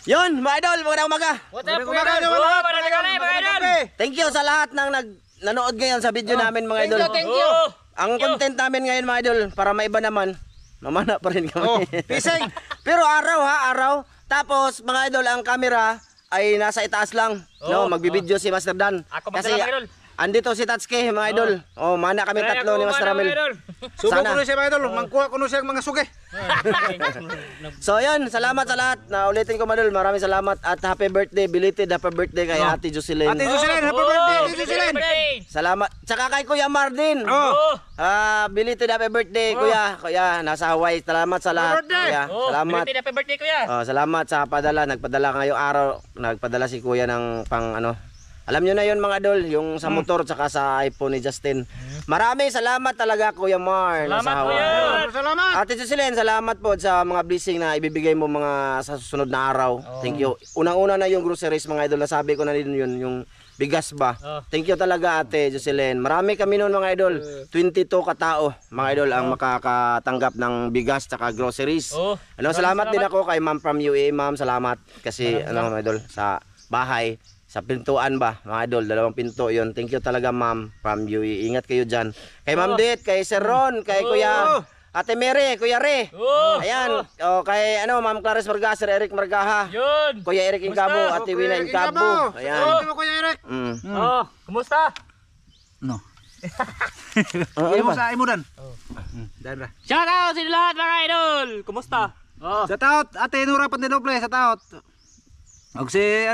Yun, mga idol, magandang umaga. What's up, mga idol? Thank you sa lahat ng nanood ngayon sa video namin, mga idol. Thank you. Ang content namin ngayon, mga idol, para maiba naman, mamana pa rin kami. Pising. Pero araw. Tapos, mga idol, ang camera ay nasa itaas lang. No, magbibideo si Master Dan. Ako Kasi magdala, mga idol. andito si Tatsuki, mga idol. Oh, mana kami tatlo ni Master Ramil. Subo Sana. ko siya mga idol, mangkuha ko siya mga suge. So yun, salamat sa lahat. Na ulitin ko, mga idol, maraming salamat at happy birthday, belated happy birthday kay Ate Jocelyn. Ate Jocelyn, happy birthday, Ate Jocelyn. Salamat. Tsaka kay Kuya Mardin. Oh. Belated happy birthday, Kuya. Kuya, nasa Hawaii. Salamat sa lahat, Kuya. Salamat. Happy birthday, kuya. Salamat sa padala. Nagpadala ngayong araw. Nagpadala si Kuya ng pang ano. Alam nyo na yun, mga idol, yung sa motor tsaka sa iPhone ni Justin. Maraming salamat talaga, Kuya Mar. Salamat, nasa Kuya. Hawaii. Salamat. Ate Jocelyn, salamat po sa mga blessing na ibibigay mo mga sa susunod na araw. Thank you. Unang-una na yung groceries, mga idol. Nasabi ko na din yun, yung bigas ba. Thank you talaga, Ate Jocelyn. Marami kami noon, mga idol. 22 katao, mga idol, ang makakatanggap ng bigas tsaka groceries. Salamat din ako kay Ma'am from UAE, Ma'am. Salamat kasi mga idol, sa bahay. Sa pintuan ba, mga idol, 2 pinto yon. Thank you talaga, Ma'am from UAE. Ingat kayo dyan. Kay Ma'am Det, kay Sir Ron, kay Kuya Ate Mary, Kuya Re. Ayan, kay Ma'am Clarice Marga, Sir Eric Margaha. Yun. Kuya Eric Incabo, Ate Wina Incabo. Ayan. Ito Kuya Eric. Kumusta? No. Ano Imo ba? sa imo dan. Dan ra. Shout out sa lahat, mga idol. Kumusta? Sa taot, Ate Nora Pandenople sa taot. Og si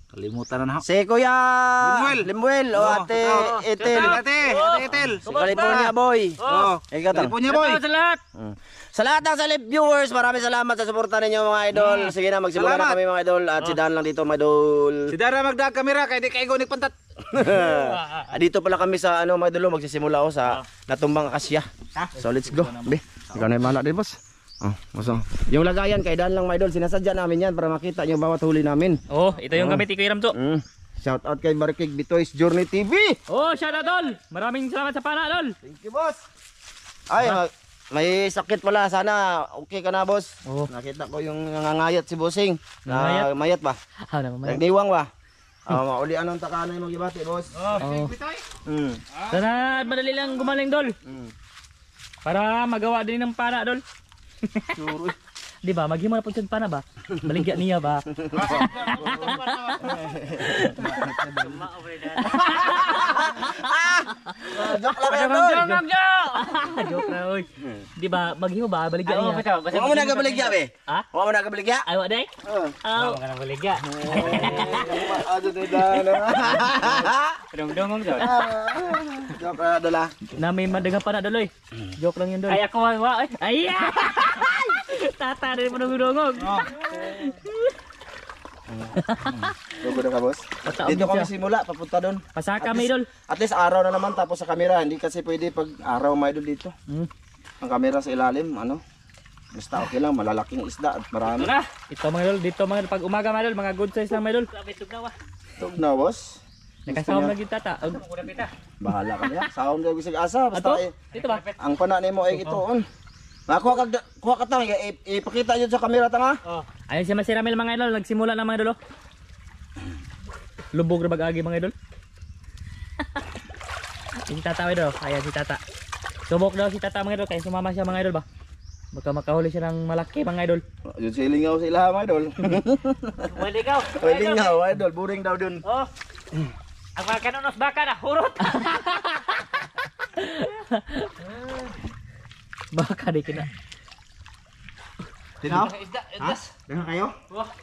kalimutan na Si Kuya Limuel o Ate Etel. Ate Etel. Si California Boy. Ikaw to. California boy. Shout out sa lahat. Sa lahat ng salib viewers, maraming salamat sa suporta ninyo, mga idol. Sige na, magsimula na Salamat. kami, mga idol. At si Dan lang dito, mga idol. Si Dara magdag kamera kay di kay gonik pantat. Dito pala kami sa mga idol, magsisimula ako sa natumbang akasya. So let's go. Be, ikaw na yung mahala din, boss. Yung lagayan kay Dan lang, mga idol. Sinasadya namin yan para makita nyo bawat huli namin. Ito yung gamit ni Kuya Ramso. Shout out kay Barkig Bitoys Journey TV. Shout out, Dol. Maraming salamat sa pana, Dol. Thank you, boss. Ay, may sakit pala. Sana okay ka na, boss. Nakita ko yung nangangayat si Bossing. Mayat ba? Nagniwang ba? Mauli anong takana yung magibati, boss. Sana madali lang gumaling, Dol. Para magawa din ng pana, Dol. Di ba? Maghimo na po siya ng pana ba? Baligya niya ba? Joke lang yan, tol. Joke na, oy. Di ba? Maghimo ba? Baligya niya. Huwag mo nagabaligya, be. Ha? Huwag mo nagabaligya. Ay, waday? Oo. Huwag ka nang baligya. Dong-dong, Dol. Joke lang, Dol. Na may madagang pana, Dol, oy. Joke lang yun, Dol. Ay, ako, ay. Ay, tata rin mo nung-dungog. Dugo na ka, boss. Dito kami simula, papunta doon. Pasaka may, Dol. At least araw na naman tapos sa kamera. Hindi kasi pwede pag araw may idol dito. Ang kamera sa ilalim, basta okay lang, malalaking isda at marami. Ito mga Dol, dito mga pag umaga mga Dol, mga good size lang mga Dol. Tug na, boss. Nakasawam lagi tata. Bahala ka niya. Sound ka bisig asa. Basta Dito ba? ang pana nimo ay itoon. Kuha ka tang, ipakita yun sa kamera tanga. Ayun si Master Ramil mga idol, nagsimula na mga idol. Lubog na bag-agi mga idol. Si tata idol, ayan si tata. Subok daw si tata mga idol, kaya sumama siya mga idol ba? Baka makahuli siya ng malaki mga idol. Yun si lingaw sila mga idol. Pwede ikaw. Lingaw idol, buring daw dun. Ang mga kanunos baka na, hurot. Baka di kina. Tinaw? Ha? Dengan kayo?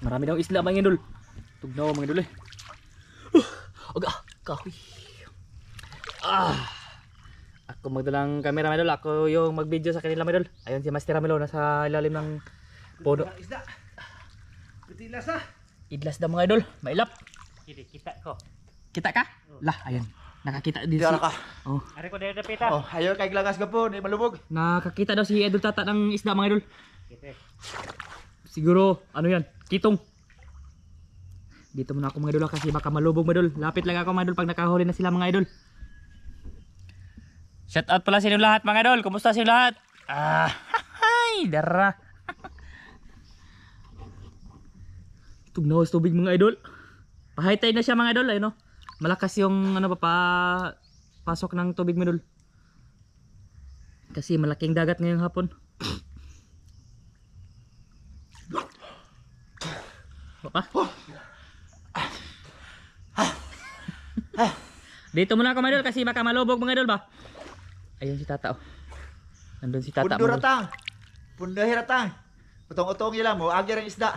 Marami daw isla mga idol. Tugnaw mga idol eh. Aga, kahoy. Ako magdalang camera mga idol. Ako yung mag-video sa kanila mga idol. Ayun si Master Ramilo nasa ilalim ng puno. Isda. Idlas na. Idlas daw mga idol. Mailap. Kita ko. Kita ka? Lah, ayun. Nakakita din si... Diyan ka. Ari ko dito pita. Ayaw kay glagas ka po, di malubog. Nakakita daw si Idol Tata ng isda mga idol. Siguro, ano yan? Kitong. Dito muna ako mga idol kasi baka malubog mga idol. Lapit lang ako mga idol pag nakahuli na sila mga idol. Shout out pala sa inyo lahat mga idol. Kumusta sa inyo lahat? Dara. Tugnawas tubig mga idol. Pa-high tide na siya mga idol, ayun no. Malakas yung ano pa pasok ng tubig mga idol. Kasi malaking dagat ngayong hapon. Baka. Dito muna ako mga idol kasi baka malubog mga idol ba. Ayun si tata oh. Nandun si tata. Pundo ratang. Pundo hiratang. Utong-utong ila mo, agi ang isda.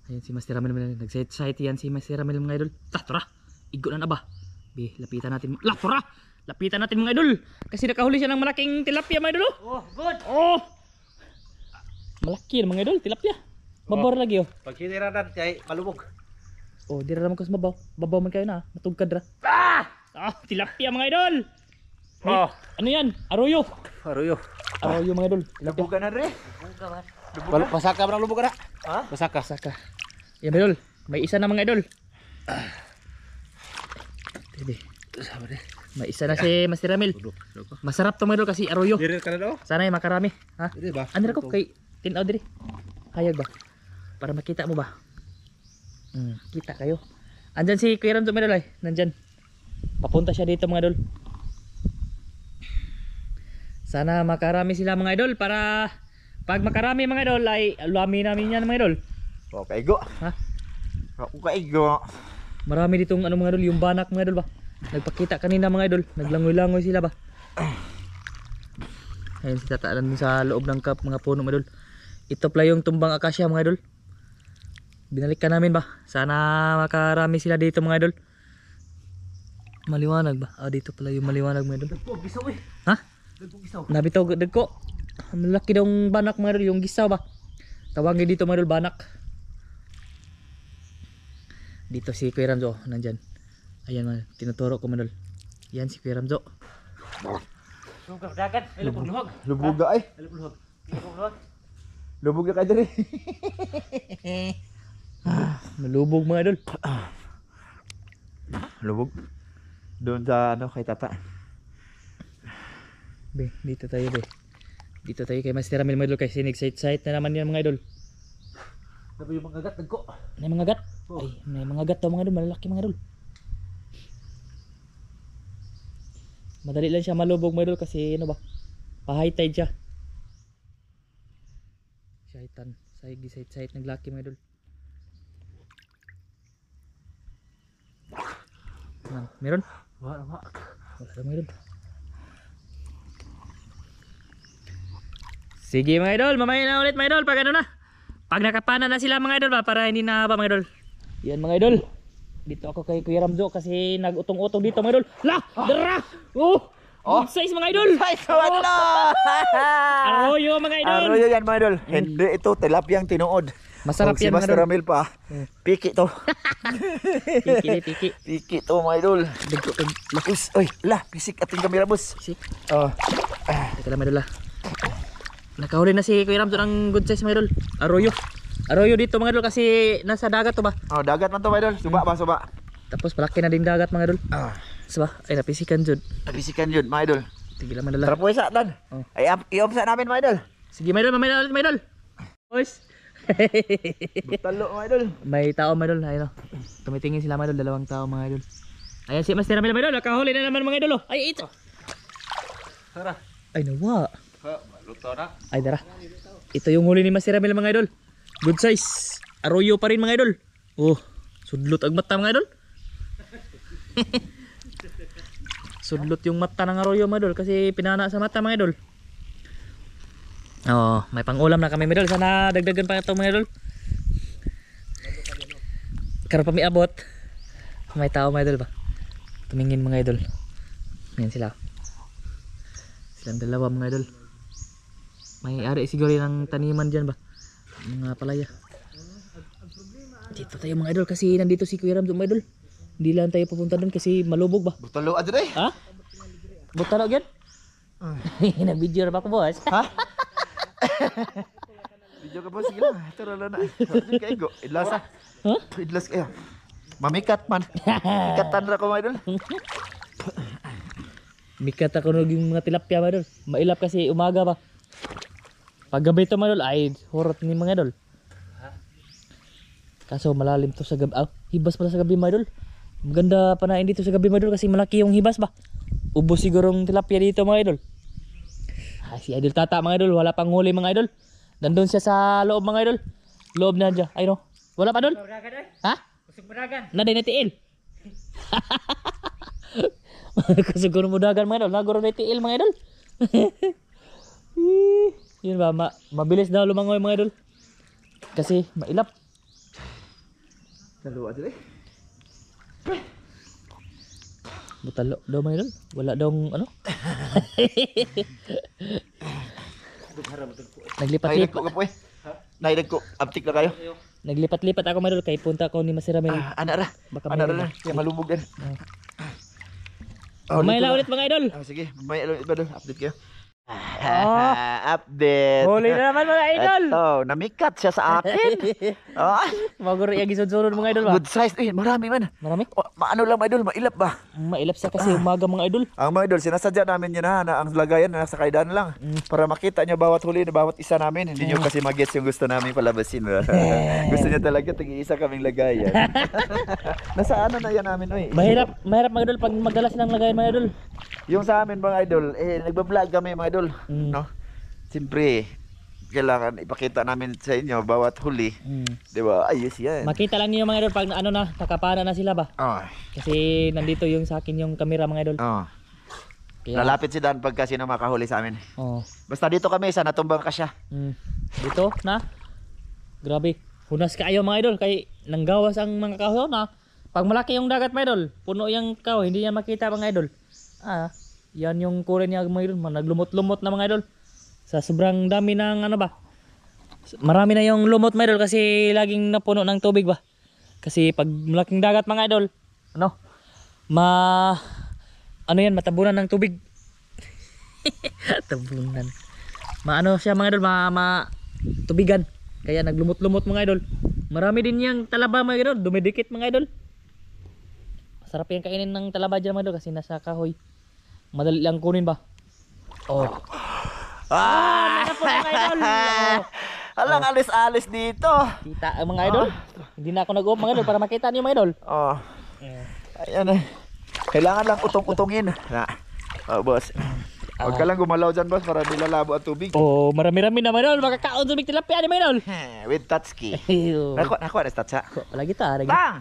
Ayun si Master Ramil mga idol. Nag-site yan si Master Ramil mga idol. Tara, igo na ba? Be, lapitan natin. Tara, lapitan natin mga idol. Kasi nakahuli siya ng malaking tilapia mga idol. Oh, good. Oh. Malaki mga idol, tilapia. Babaw lagi oh. Pag hiniranan kay malubog. Oh, di ra naman ko sa mabaw. Babaw man kayo na, matugkad ra. Ah! Tilapia mga idol. Oh. Ano yan? Arroyo. Aruyo. Arroyo mga idol. Lubugan na rin. Pasaka ba ng lubog na? Ha? Pasaka. Saka. Yan mga idol. May isa na mga idol. Tebe. May isa na si Master Ramil. Masarap to mga idol kasi arroyo. Diri ka na daw? Sana ay makarami. Ha? Diri ba? Ano ko kay tinaw diri. Hayag ba? Para makita mo ba? Kita kayo. Andyan si Kuya Ramzo mga idol ay. Nandyan. Papunta siya dito mga idol. Sana makarami sila mga idol para pag makarami mga idol ay lami namin yan mga idol. O kaigo. Ha? O kaigo. Marami ditong ano mga idol, yung banak mga idol ba. Nagpakita kanina mga idol, naglangoy-langoy sila ba. Ayun si tata nandun sa loob ng mga puno mga idol. Ito pala yung tumbang akasya mga idol. Binalikan namin ba. Sana makarami sila dito mga idol. Maliwanag ba? Dito pala yung maliwanag mga idol. Gisaw eh. Ha? Nabitaw dagko. Malaki daw ang banak mga idol, yung gisaw ba. Tawagin dito mga idol, banak. Dito si Kuya Ramzo, nandyan. Ayan mga, tinuturo ko mga idol. Yan si Kuya Ramzo. Lubog dagat, lubog. Lubuga ay. Lubog. Lubog na ka diri. Nalubog mga idol. Lubog. Doon sa ano kay tata. Be, dito tayo be. Dito tayo kay Master Ramil mga idol kasi nag-site na naman yan mga idol. Sabi yung mga gat nagko. May mga gat. Ay, may mga gat daw mga idol, malalaki mga idol. Madali lang siya malubog mga idol kasi ano ba? Pa-high tide siya. Shaitan, side naglaki mga idol. Meron? Wala mga idol. Sige mga idol, mamaya na ulit mga idol pag ano na. Pag nakapana na sila mga idol ba para hindi na ba mga idol. Yan mga idol. Dito ako kay Kuya Ramzo kasi nag-utong-utong dito mga idol. La! Dara! Good size mga idol! Size wala! Arroyo mga idol! Arroyo yan mga idol. Hindi ito tilapiyang tinuod. Masarap si yan mga Master idol. Ramil pa. Piki to. Piki. Piki to mga idol. Dagko kay Lakus. Oy, la, pisik ating kamera boss. Sik. Oh. Teka lang mga idol. Nakahuli na si Kuya Ramzo ng good size mga idol. Arroyo dito mga idol kasi nasa dagat to ba? Oh, dagat man to mga idol. Suba ba, suba. Tapos palaki na din dagat mga idol. Diba? Ay napisikan jud. Nabisikan yun mga idol. Tigil lang mga idol. Tara po isa, Dan. Oh. Ay, i-omsa namin mga idol. Sige mga idol, mamaya na ulit mga idol. Boys. Talo mga idol. May tao mga idol, ayun o. Tumitingin sila mga idol, dalawang tao mga idol. Ayan si Master Ramil mga idol, nakahuli na naman mga idol. Ay, ito. Tara. Ay, nawa. Luto na. Ay, dara. Ito yung huli ni Master Ramil mga idol. Good size. Arroyo pa rin mga idol. Oh, sudlot ang mata mga idol. Sudlot yung mata ng arroyo mga idol kasi pinana sa mata mga idol. Oh, may pang-ulam na kami mga idol. Sana dagdagan pa ito mga idol. Karoon pa may abot. May tao mga idol ba? Tumingin mga idol. Yan sila. Silang dalawa mga idol. May ari siguro ng taniman dyan ba? Mga palaya. Dito tayo mga idol kasi nandito si Kuya Ramzo mga idol. Hindi lang tayo pupunta doon kasi malubog ba? Butalo aja deh. Ha? Butalo yan? Nag-video na ba ako boss? Ha? Video ka boss gila. Tara na. Sige kayo. Idlas ah. Huh? Idlas kayo. Mamikat man. Mikatan ra ko mga idol. Mikat ako yung mga tilapia mga idol. Mailap kasi umaga ba? Pag gabi to mga idol, ay hurot ni mga idol. Kaso malalim to sa gabi. Hibas pala sa gabi mga idol. Maganda panain dito sa gabi mga idol kasi malaki yung hibas ba. Ubos sigurong tilapia dito mga idol. Si Idol Tata mga idol, wala pang huli mga idol. Nandun siya sa loob mga idol. Loob na dyan. Ay no. Wala pa doon? Ha? Kusog madagan. Naday na tiil. Kusog madagan mga idol. Naguro na tiil mga idol. Yun ba, mabilis daw lumangoy mga idol. Kasi mailap. Naluwa dili. Butalo daw mga idol. Wala daw ano. Naglipat-lipat. Ko kapoy. Naidag ko, aptik na kayo. Naglipat-lipat ako mga idol kay punta ko ni Masiramil. Ana ra. Baka Ana may- ra. Kaya malubog yan. May ulit mga idol. Sige, may ulit ba doon? Update kayo. Update. Huli na naman mga idol. Ito, namikat siya sa akin. Ah, Maguro yung gisod-sunod mga idol ba? good size. Marami man. Marami? Maano lang, idol, mailap ba? Mailap siya kasi umaga mga idol. Ang mga idol, sinasadya namin yun na ang lagayan na nasa kaidan lang. Para makita nyo bawat huli na bawat isa namin. Hindi nyo kasi mag-gets yung gusto namin palabasin. Gusto nyo talaga, tig-isa kaming lagayan. Nasa ano na yan namin, oy. Mahirap mga idol pag magdala silang lagayan mga idol. Yung sa amin mga idol, nagbablog kami mga idol. No? Siyempre, kailangan ipakita namin sa inyo bawat huli. Di ba? Ayos yan. Makita lang niyo mga idol pag ano na, nakapana na sila ba? Oh. Kasi nandito yung sa akin yung camera mga idol. Oh. Kaya, Lalapit si Dan pagka sino makahuli sa amin. oh. Basta dito kami, sa natumbang ka siya. Dito na. Grabe. Hunas kayo mga idol kay nanggawas ang mga kahoy na. Pag malaki yung dagat mga idol, puno yung kahoy, hindi yan makita mga idol. Yan yung kulay niya mga idol, naglumot-lumot na mga idol. Sa sobrang dami ng ano ba. Marami na yung lumot mga idol kasi laging napuno ng tubig ba. Kasi pag malaking dagat mga idol, ano? Ano yan, matabunan ng tubig. Tabunan. Maano siya mga idol, tubigan. Kaya naglumot-lumot mga idol. Marami din yung talaba mga idol, dumidikit mga idol. Masarap yung kainin ng talaba dyan mga idol kasi nasa kahoy. Madali lang kunin ba? Oh. Nakapot mga idol. Alang alis-alis dito. Kita ang mga idol. Hindi na ako nag-off mga idol para makita niyo mga idol. Oh. Ayan eh. Kailangan lang utong-utongin. Boss. Huwag ka lang gumalaw dyan, boss, para di lalabo ang tubig. Oh, marami-rami na mga idol. Makakaon sa big tilapia ni mga idol. With touchkey. Ayun. Nakuha na stats ha. Palagi ta, lagi. Bang!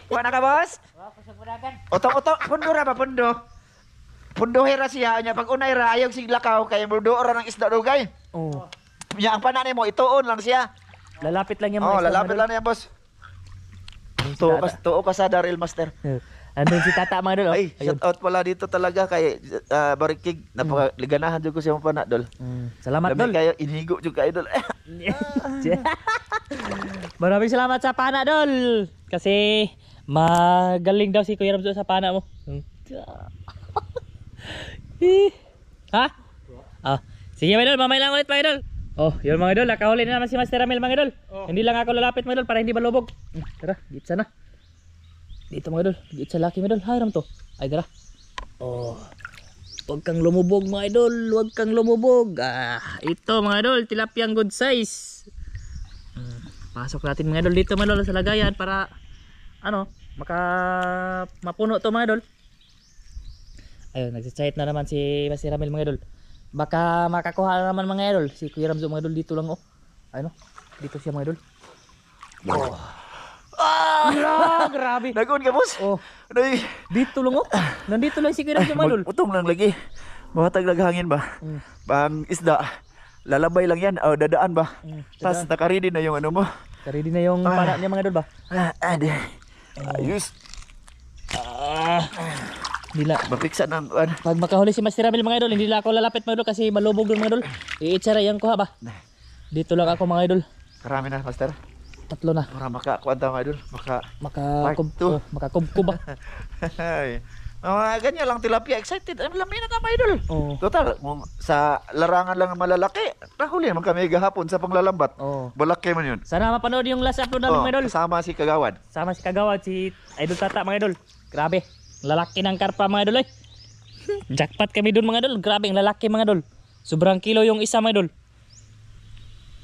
Kuha na ka, boss? Utong-utong. Pundo ra ba, pundo? Pundo hira siya niya. Pag unay ra, ayaw siglakaw. Kaya mudo ra ng isda dugay. Oh. Niya, ang pananay mo, ituon lang siya. Lalapit lang yung mga Oh, lalapit lang na yan, boss. Tuo ka sa Daryl Master. Andun si tata mga idol. Oh. Ay, shout out pala dito talaga kay Barikig. Napakaliganahan jud ko siya pana, dol. Salamat Dami dol. kayo inigo jud ka idol. Maraming salamat sa pana dol. Kasi magaling daw si Kuya Ramzo sa pana mo. Ha? Sige mga idol, mamay lang ulit mga idol. Oh, yun mga idol, nakahuli na naman si Master Ramil mga idol. Hindi lang ako lalapit mga idol para hindi malubog. Tara, gitsa na. Dito mga idol, gitsa laki mga idol. Hay ram to. Ay tara. Oh. Huwag kang lumubog mga idol, huwag kang lumubog. Ito mga idol, tilapiyang good size. Pasok natin mga idol dito mga idol sa lagayan para ano, mapuno to mga idol. Ayun, nagsisite na naman si Master Ramil mga idol. Baka makakuha na naman mga idol. Si Kuya Ramzo mga idol dito lang oh. Ano? Dito siya mga idol. Oh. Grabe. Nagun ka, boss. Oh, Ay, dito lang oh. Nandito lang si Kuya Ramzo mga idol. utong lang lagi. Mahatag laghangin ba? Pang isda. Lalabay lang yan. O, dadaan ba? Tapos nakaready na yung ano mo. Ready na yung pana niya mga idol ba? Ayos. Nila. Mapiksa ng ano. Pag makahuli si Master Ramil mga idol, hindi lang ako lalapit mga idol kasi malubog doon mga idol. Iitsara yung kuha ba? Dito lang ako mga idol. Karami na, master. Tatlo na. Para makakuwanta mga idol. Makakubkub ba? Ganyan lang tilapia. Excited. Ang lamin na mga idol. Oo. Total, sa larangan lang ang malalaki. Nahuli naman kami gahapon sa panglalambat. Oo. Balaki man yun. Sana mapanood yung last upload namin mga idol. Kasama si Kagawad. Sama si Kagawad, si Idol Tata mga idol. Grabe. Lalaki ng karpa mga idol eh. Jackpot kami doon mga idol. Grabe ang lalaki mga idol. Sobrang kilo yung isa mga idol.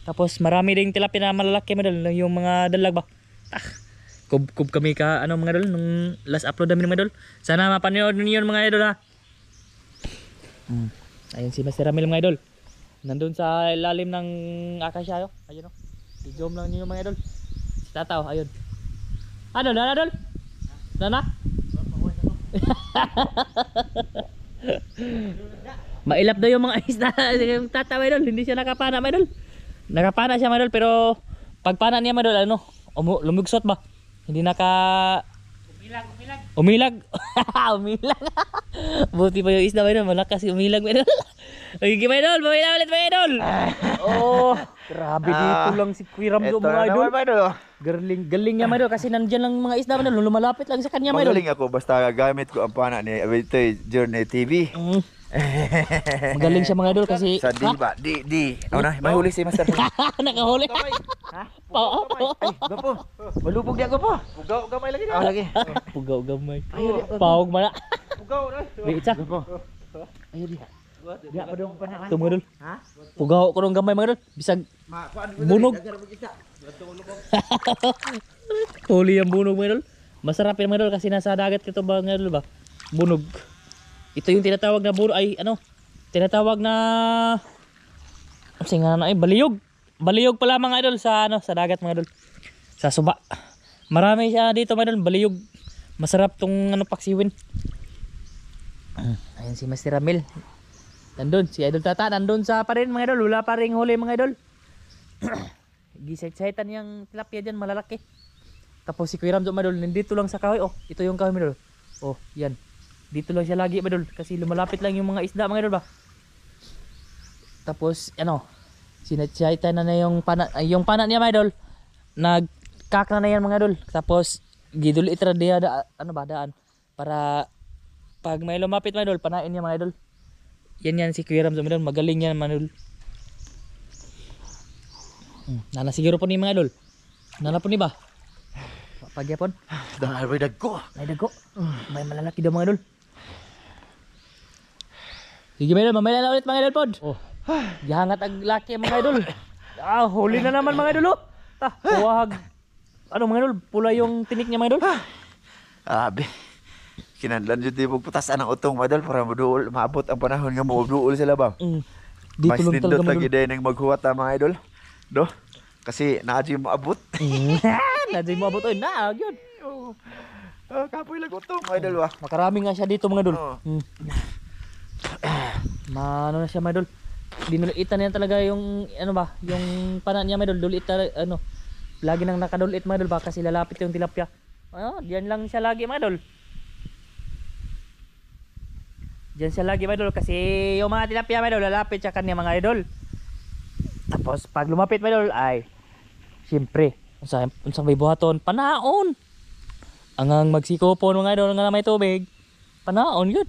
Tapos marami ding tilapia na malalaki mga idol, yung mga dalag ba. Kub kami ka ano mga idol nung last upload namin mga idol. Sana mapanood niyo mga idol ha. Ayun si Master Ramil mga idol. Nandun sa ilalim ng akasya yo. Ayun oh. I-zoom lang niyo mga idol. Si Tataw ayun. Ano na idol? Nana? Mailap daw yung mga isda yung Tataw idol. Hindi siya nakapana mga idol. Nakapana siya mga idol pero pagpana niya mga idol ano, lumugsot ba? Hindi naka umilag. Umilag. Buti pa yung isda mga idol, malakas yung umilag mga idol. Okay mga idol, mamila ulit mga idol. Oh, grabe dito lang si Kuya Ramzo mga idol. Galing niya mga idol kasi nandiyan lang mga isda mga idol, lumalapit lang sa kanya mga idol. Magaling ako basta gamit ko ang pana ni Journey TV. Magaling siya mga idol kasi Sa di. Ano na, may huli si Master. nakahuli. Ha? Pao. Gapo. Malubog di ako po. Pugaw gamay lagi. Lagi. Pugaw gamay. Paog mana. Pugaw na. Biitsa. Ayo di. Di pa dong panahon. Tumudol. Ha? Pugaw ko dong gamay mga idol. Bisag bunog. Huli ang bunog mga idol. Masarap yan mga idol kasi nasa dagat kito ba mga idol ba? Bunog. Ito yung tinatawag na tinatawag na baliyog. Baliyog pala mga idol sa sa dagat mga idol. Sa suba. Marami siya dito mga idol, baliyog. Masarap tong paksiwin. Ayun si Master Ramil. Nandun si Idol Tata, nandun sa pa rin mga idol, wala pa ring huli mga idol. Gisayt-saytan yung tilapia diyan malalaki. Tapos si Kuya Ramzo mga idol, nandito lang sa kahoy. Oh, ito yung kahoy mga idol. Oh, yan. Dito lang siya lagi mga idol kasi lumalapit lang yung mga isda mga idol ba. Tapos sinaytan na yung pana niya mga idol. Nagkak na yan mga idol. Tapos gidulit ra diya daan para pag may lumapit mga idol, panain niya mga idol. Yan si Kuya Ramzo mga idol, magaling yan mga idol. Nana siguro po ni mga idol. Nana po ni ba? Pagyapon. May dagko. May malalaki daw mga idol. Sige mga idol, mamaya na ulit mga idol pod. Oh. Gihangat ang laki mga idol. Huli na naman mga idol. Huwag. Ano mga idol, pula yung tinik niya mga idol. Abi. Kinadlan jud di putasan ang utong madal para maabot ang panahon nga moduol sila ba. Dito Mas lang nindot talaga lagi day nang maghuwat ang mga idol. Do. Kasi naadyo mo abot. Nadyo mo abot oy na gyud. Kapoy lang utong idol wa. Makarami nga siya dito mga idol. Oo. Ano na siya mga idol. Dinulitan niya talaga yung yung pana niya mga idol, dulit lagi nang nakadulit mga idol ba kasi lalapit yung tilapia. Diyan lang siya lagi mga idol. Diyan siya lagi mga idol kasi yung mga tilapia mga idol lalapit sa kanya mga idol. Tapos pag lumapit mga idol ay siyempre unsa may buhaton panaon. Ang magsikopon mga idol nga may tubig. Panaon yun.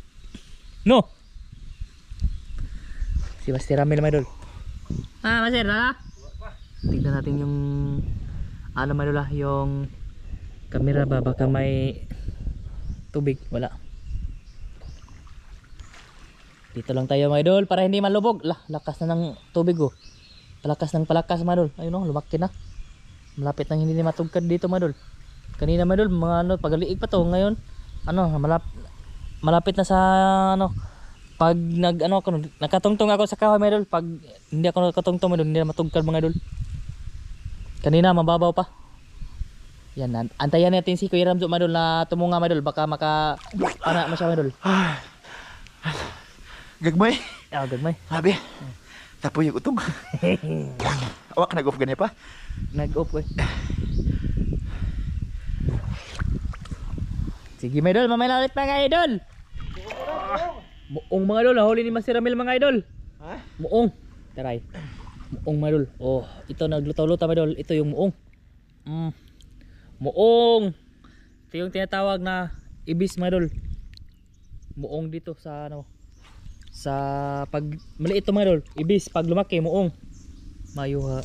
No. Si Master Ramil mga idol. Master na. Tignan natin yung mga idol yung camera ba baka may tubig, wala. Dito lang tayo mga idol para hindi malubog. Lakas na ng tubig oh. Palakas mga idol. Ayun oh, lumaki na. Malapit nang hindi na matugkad dito mga idol. Kanina mga idol, mga pagaliig pa to. Ngayon, malapit na sa pag nakatungtong ako sa kahoy mga idol. Pag hindi ako nakatungtong mga idol, hindi na matugkad mga idol. Kanina mababaw pa. Yan, antayan natin si Kuya Ramzo mga idol na tumunga mga idol. Baka pana masya mga idol. Gagmay. Gagmay. Sabi. Tapoy yung utong. Awak nag-off ganyan pa. Nag-off ko. Sige mga idol, mamaya ulit mga idol. Muong mga idol, huli ni Master Ramil mga idol. Ha? Muong. Taray. Muong mga idol. Oh, ito nagluto-luto mga idol. Ito yung muong. Muong. Ito yung tinatawag na ibis mga idol. Muong dito sa sa pag maliit ito mga idol. Ibis pag lumaki muong. Mayuha.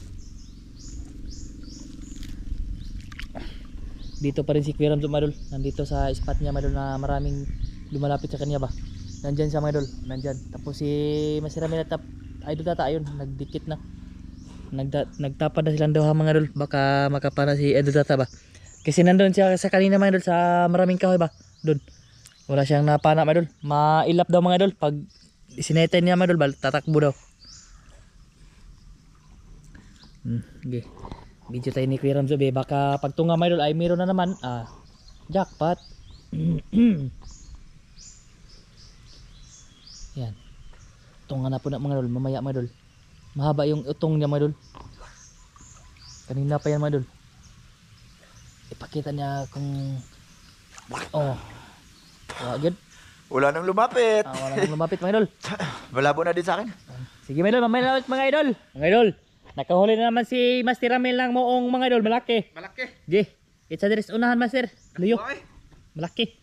Dito pa rin si Kuya Ramzo mga idol. Nandito sa spot niya mga idol na maraming lumalapit sa kanya ba. Nandyan siya mga idol. Nandyan. Tapos si Master Ramil at Idol Tata ayun. Nagdikit na. Nagtapad na silang daw mga idol. Baka makapana si Idol Tata ba. Kasi nandun siya sa kanina mga idol sa maraming kahoy ba. Doon. Wala siyang napana mga idol. Mailap daw mga idol. Pag sinetay niya mga idol, tatakbo daw. Okay. Video tayo ni Kuya Ramzo be. Baka pag tunga mga idol ay meron na naman. Jackpot. Yan. Tunga na po na mga idol. Mamaya mga idol. Mahaba yung utong niya mga idol. Kanina pa yan mga idol. Ipakita niya kung good. Wala nang lumapit. Wala nang lumapit mga idol. Malabo na din sa akin. Sige mga idol, mamaya na mga idol. Mga idol, nakahuli na naman si Master Ramil ng moong mga idol, malaki. Di, it's a dress unahan Master. Luyo. Malaki.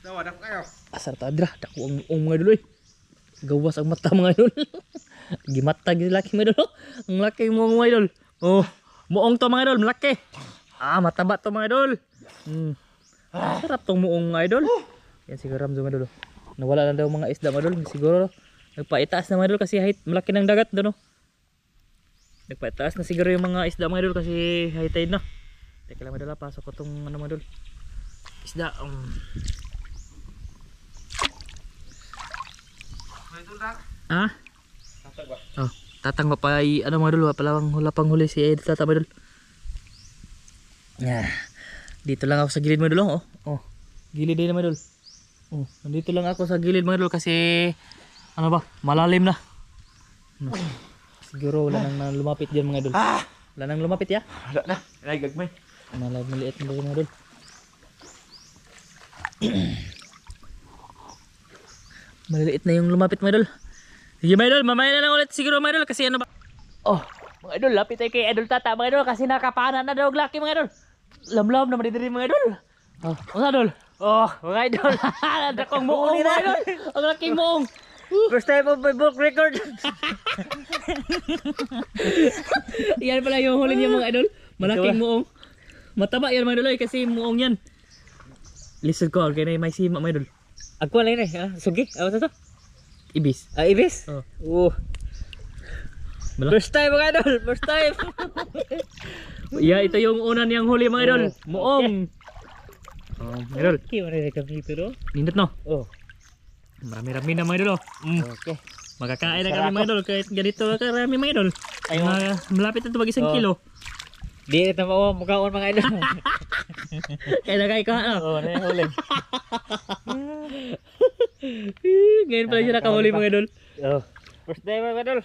Dawa na kayo. Asar tadra, dako ang mga idol. Gawas ang mata mga idol. Gimata gid laki mga idol. Ang laki mo mga idol. Moong to mga idol, malaki. Mataba to mga idol. Sarap tong muong mga idol. Yan siguro Ramzo mga idol. Nawala na daw mga isda mga idol. Siguro nagpaitaas na mga idol kasi height, malaki ng dagat doon. Nagpaitaas na siguro yung mga isda mga idol kasi high tide na. Teka lang mga idol, pasok ko tong ano mga idol. Isda. Tatang pa pa ano mga idol, wala pang huli si Idol Tata mga idol. Dito lang ako sa gilid mga idol. Gilid din mga idol. Nandito lang ako sa gilid mga idol kasi ano ba, malalim na. Siguro wala nang lumapit diyan mga idol. Wala nang lumapit ya? Wala na. Ay, gagmay. Maliit na mga idol. Maliliit na yung lumapit mga idol. Sige mga idol, mamaya na lang ulit siguro mga idol kasi ano ba. Mga idol, lapit tayo kay Idol Tata mga idol kasi nakapana na daw laki mga idol. Lamlam na madidiri mga idol. Mga idol. Mga idol. Dakong muong mga idol. Ang laking muong. First time of my book record. Yan pala yung huli niya mga idol. Malaking muong. Mataba yan mga idol kasi muong yan. Listen ko, kaya na may sima mga idol. Ako lang eh. Sugi. Ano to? Ibis. Ibis? First time mga idol. First time. Ito yung una niyang huli mga idol. Muong. Mga idol. Nindot no? Marami-rami na mga idol. Okay. Makakain na kami mga idol. Kahit ganito karami mga idol. Malapit na ito mag 1 kilo. Di ito mukhaon mga idol. Kaya na kayo ka. Nahuli. Ngayon pala siya nakahuli mga idol. First time mga idol.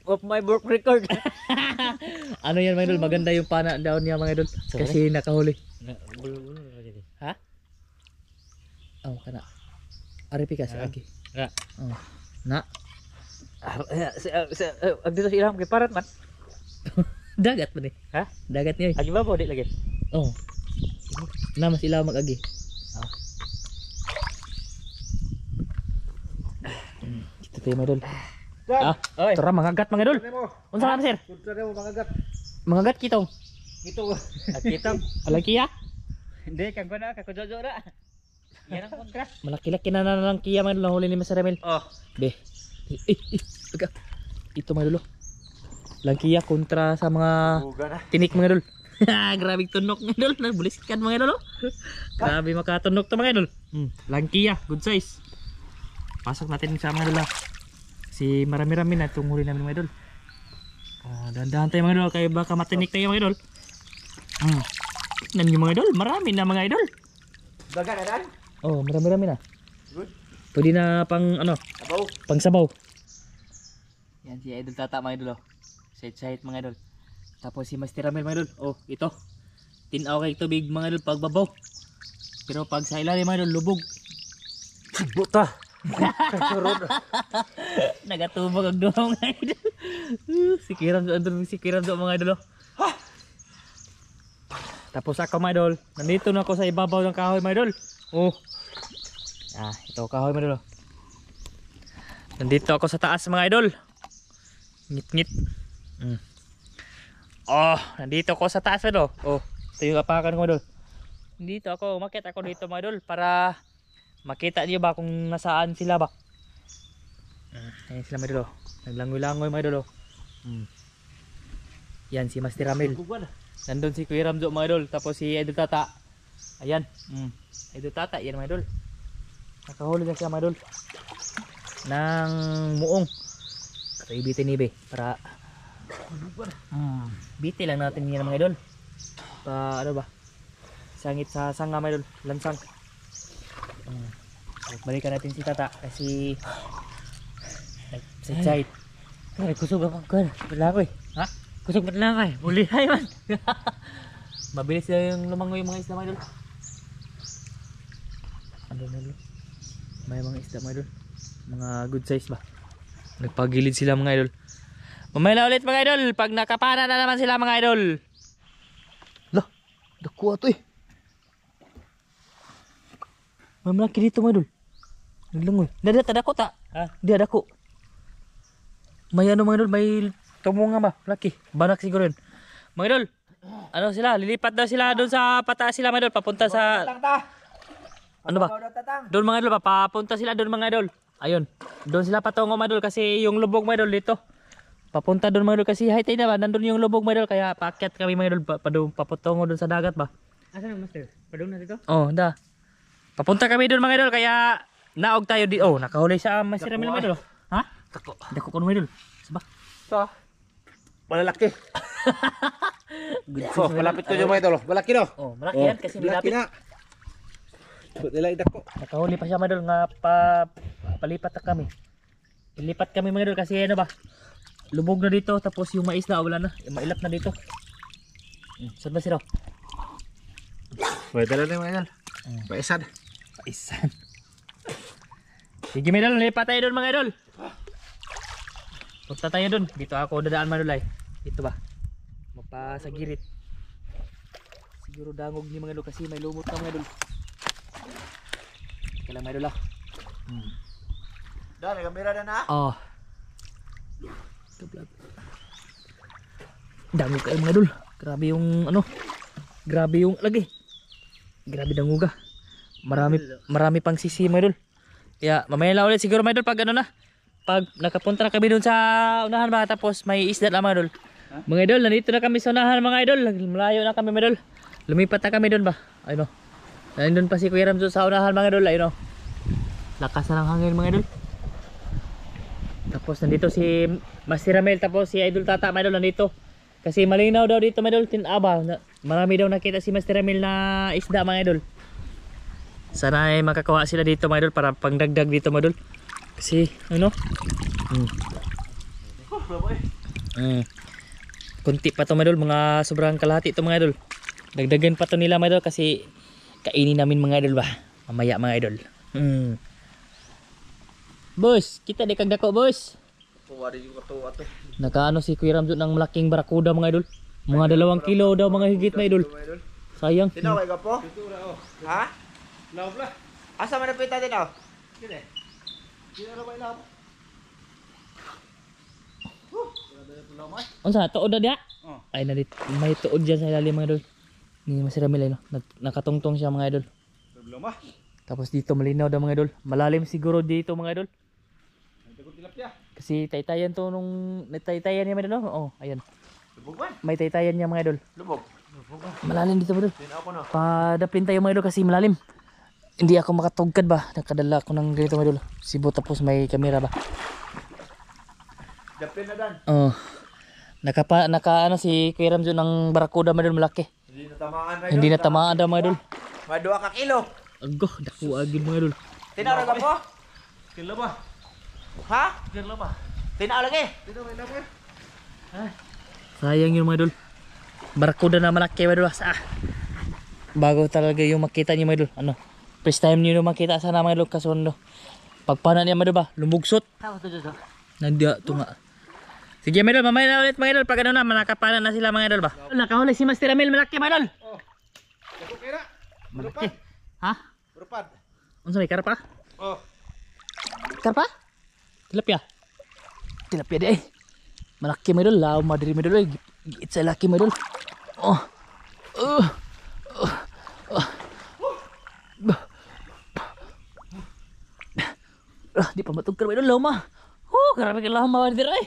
Of my work record. Ano yan mga idol? Maganda yung pana daw niya mga idol. Kasi nakahuli. Ha? Kana. Aripi ka sa agi. Na. Dito sa ilang kay parat man. Dagat man eh. Ha? Dagat niya. Agi ba po di lagi? Na mas ilaw mag-agi. Kita tayo mga idol. Tara mangagat mga idol. Unsa ka sir? Mangagat kitong. Kitong. Alakiya? Hindi kag bana ka kujojo ra. Yan ang kontra. Malaki-laki na lang kiya mga idol huli ni Master Ramil. Be. Ito mga idol. Langkiya kontra sa mga tinik mga idol. Grabe tunok mga idol. Nabuliskan mga idol. Grabe makatunok to mga idol. Langkiya, good size. Pasok natin sa mga idol. Si marami-rami na itong huli namin mga idol. Dahan-dahan tayo mga idol. Kaya baka matinik tayo mga idol. Nan yung mga idol. Marami na mga idol. Daga na dan? Marami-rami na. Good. Pwede na pang ano? Sabaw. Pang sabaw. Yan si Idol Tata mga idol. Side mga idol. Tapos si Master Ramil mga idol. Ito. Tinaw kay tubig mga idol pagbabaw. Pero pag sa ilalim mga idol lubog. Buta. Nagatubog ang duha mga idol. Sikiran do mga idol. Tapos ako mga idol. Nandito na ako sa ibabaw ng kahoy mga idol. Ito kahoy mga idol. Nandito ako sa taas mga idol. Ngit-ngit. Nandito ako sa taas mga idol. Ito yung apakan ko mga idol. Nandito ako, umakit ako dito mga idol para makita niyo ba kung nasaan sila ba. Ayan sila mga idol. Naglangoy-langoy mga idol. Yan si Master Ramil. Nandun si Kuya Ramzo mga idol. Tapos si Idol Tata. Ayan. Idol Tata. Yan mga idol. Nakahuli na siya mga idol. Ng muong. Ito ibitin ibe. Para biti lang natin yan mga idol. Ano ba? Sangit sa sanga mga idol. Lansang. Balikan natin si Tata. Kasi excited. Ay, kusog ako kan. Wala ko eh. Ha? Kusog ba't lang kay? Bulihay man. Mabilis na yung lumangoy yung mga isda mga idol. Ano na idol? May mga isda mga idol. Mga good size ba? Nagpagilid sila mga idol. Mamaya na ulit mga idol. Pag nakapana na naman sila mga idol. Lah, dako ato eh. May malaki dito mga idol. Naglangoy. Dada dako ta. Ha? Dia dako. May ano mga idol, may tumunga ba? Laki. Banak siguro yun. Mga idol, ano sila? Lilipat daw sila doon sa pataas sila mga idol. Papunta sa... Ano ba? Doon mga idol ba? Papunta sila doon mga idol. Ayun. Doon sila patungo mga idol kasi yung lubog mga idol dito. Papunta doon mga idol kasi high tide na ba? Nandun yung lubog mga idol. Kaya paakyat kami mga idol. Papuntungo doon sa dagat ba? Asan ang master? Padung na dito? Oh, da. Papunta kami doon mga idol. Kaya naog tayo di. Oh, nakahuli sa Master Ramil mga idol. Ha? Dako ko mga idol. Sabah. So, malalaki. Good Oh, malapit ko yung mga idol. Malaki no? Oh, malaki yan kasi malaki nilapit. na. Nila idako. Nakahuli pa siya mga idol nga palipat na kami. Ilipat kami mga idol kasi ano ba? Lubog na dito tapos yung mais na wala na. Mailap na dito. Saan ba sila? Pwede na mga idol. Paisan. Paisan. Sige mga idol, lipat tayo doon mga idol. Punta tayo doon. Dito ako dadaan mga idol ay. Dito ba? Mapasagirit. Siguro dangog ni mga idol kasi may lumot na mga idol. Kailan mga idol ah. Dali, kamera na na. Oh. Dangog kayo mga idol. Grabe yung ano. Grabe yung lagi. Grabe danguga. Marami pang sisi mga idol. Kaya mamaya na ulit siguro mga idol pag ano na. Pag nakapunta na kami doon sa unahan ba tapos may isda na mga idol. Mga idol, nandito na kami sa unahan mga idol. Malayo na kami mga idol. Lumipat na kami doon ba? Ayun o. Nandun pa si Kuya Ramzo sa unahan mga idol. Ayun o. Lakas na ng hangin mga idol. Tapos nandito si Master Ramil tapos si Idol Tata mga idol nandito. Kasi malinaw daw dito mga idol. Tinaba. Marami daw nakita si Master Ramil na isda mga idol. Sana ay makakuha sila dito mga idol para pangdagdag dito mga idol. Kasi ano? Kunti pa to mga idol. Mga sobrang kalahati to mga idol. Dagdagan pa to nila mga idol kasi kainin namin mga idol ba. Mamaya mga idol. Boss, kita di kag dako boss. Nakaano si Kuya Ramzo ng malaking barakuda mga idol. Mga 2 kilo daw mga higit mga idol. Sayang. Tinaway ka po? Ha? Law. Asa man napita din ako? Kini. Kini ra ba ilaw? Unsa tuod na dia? Ay nalit may tuod diyan sa ilalim mga idol. Ni Master Ramil no. Nakatungtong siya mga idol. Problema. Tapos dito malinaw daw mga idol. Malalim siguro dito mga idol. Kasi taytayan to nung taytayan niya mga idol. Oh, ayan. Lubog ba? May taytayan niya mga idol. Lubog. Malalim dito mga idol. Tinaw ko no. Padaplin tayo mga idol kasi malalim. Hindi ako makatugkad ba. Nakadala ako ng ganito mga idol. Sibo tapos may kamera ba. Daplin na dan. Oh. Naka ano si Kuya Ramzo ng barakuda mga idol malaki. Hindi natamaan ra. Hindi natamaan daw mga idol. Mga 2 ka kilo. Agoh, dako agad mga idol. Tinaway ka po? Kilo ba? Ha? Kilo ba? Tinaw lagi. Tinaway na ba? Sayang yun mga idol. Barakuda na malaki mga idol. Bago talaga yung makita niyo mga idol. Ano? First time niyo makita sana mga idol kasundo. Pagpana niya mga idol ba? Lumbugsot. Nandiya ito nga. Sige mga idol, mamaya na ulit mga idol. Pag ano na, manakapana na sila mga idol ba? Nakahuli si Master Ramil, malaki mga idol. Oh. Dako kira. Malaki. Ha? Rupad. Unsa may karpa? Oh. Karpa? Tilapia. Tilapia di ay. Malaki mga idol, lao madiri mga idol. It's a lucky mga idol. Oh. Di pa matugkar mga idol, lao ma. Grabe ka lao ma madiri ay.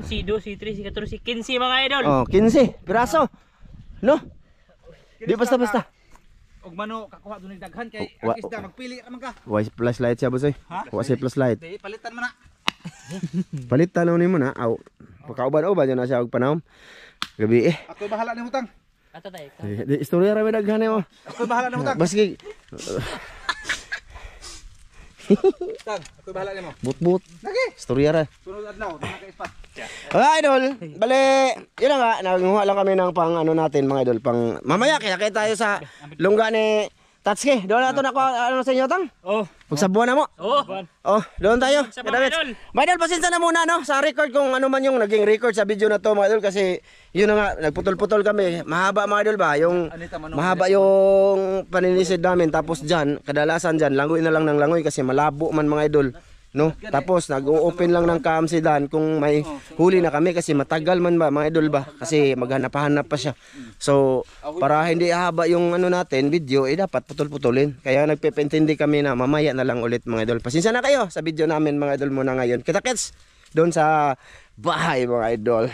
C1, C2, C3, C4, C15 mga idol. Oh, 15 piraso. No? Di basta-basta. Og mano kakuha doon ng daghan kay Wa- ang isda magpili ra man ka. Why flashlight siya boss eh? Ha? Wa say flashlight. Di palitan mo na. Palitan na nimo na. Aw. Pakauban-uban yun na siya og panahon. Gabi eh. Ako bahala ni utang. Ato tayo. Di istorya ra may daghan mo. Ako bahala ni utang. Baski Tang, ako bahala nimo. but Lagi. istorya ra. Sunod adlaw, di na ka ispat. Mga idol, bale, yun na nga, nanguha lang kami ng pang ano natin mga idol, pang mamaya kaya tayo sa lungga ni Tatsuki. Doon na ito na ano sa inyo tang? Oh. Magsabuan na mo. Oh. Oh, doon tayo. Sa Kada mga bits. idol. Mga idol, pasensya na muna no sa record kung ano man yung naging record sa video na to mga idol kasi yun na nga nagputol-putol kami. Mahaba mga idol ba yung mahaba yung paninisid namin tapos diyan kadalasan diyan langoy na lang ng langoy kasi malabo man mga idol. No? Tapos nag-open lang ng cam si Dan kung may huli na kami kasi matagal man ba mga idol ba kasi maghanap-hanap pa siya. So para hindi haba yung ano natin video dapat putol-putulin. Kaya nagpepentindi kami na mamaya na lang ulit mga idol. Pasensya na kayo sa video namin mga idol muna ngayon. Kita-kits doon sa bahay mga idol.